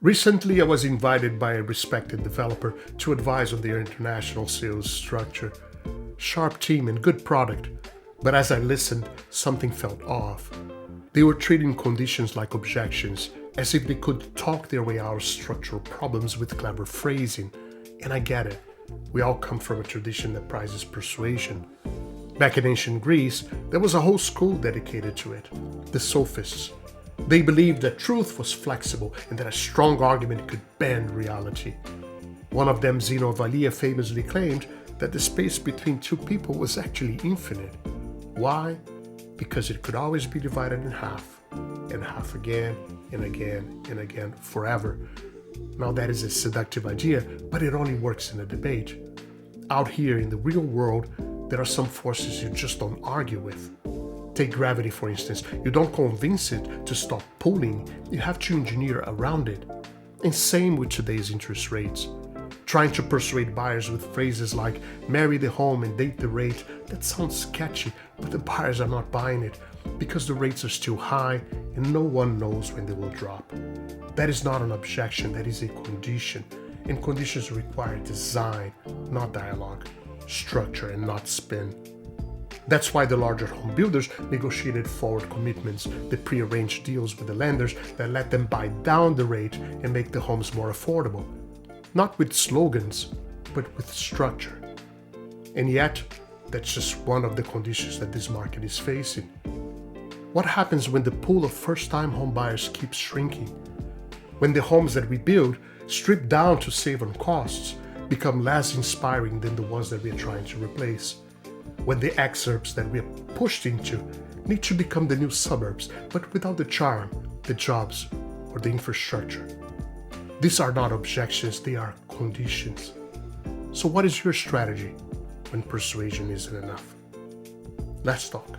Recently, I was invited by a respected developer to advise on their international sales structure. Sharp team and good product, but as I listened, something felt off. They were treating conditions like objections, as if they could talk their way out of structural problems with clever phrasing. And I get it. We all come from a tradition that prizes persuasion. Back in ancient Greece, there was a whole school dedicated to it, the sophists. They believed that truth was flexible and that a strong argument could bend reality. One of them, Zeno of Alia, famously claimed that the space between two people was actually infinite. Why? Because it could always be divided in half, and half again, and again, and again, forever. Now that is a seductive idea, but it only works in a debate. Out here in the real world, there are some forces you just don't argue with. Take gravity, for instance. You don't convince it to stop pulling, you have to engineer around it. And same with today's interest rates. Trying to persuade buyers with phrases like marry the home and date the rate, that sounds sketchy, but the buyers are not buying it because the rates are still high and no one knows when they will drop. That is not an objection, that is a condition. And conditions require design, not dialogue, structure, and not spin. That's why the larger home builders negotiated forward commitments, the prearranged deals with the lenders that let them buy down the rate and make the homes more affordable. Not with slogans, but with structure. And yet, that's just one of the conditions that this market is facing. What happens when the pool of first-time home buyers keeps shrinking? When the homes that we build, stripped down to save on costs, become less inspiring than the ones that we are trying to replace? When the exurbs that we are pushed into need to become the new suburbs, but without the charm, the jobs, or the infrastructure? These are not objections, they are conditions. So what is your strategy when persuasion isn't enough? Let's talk.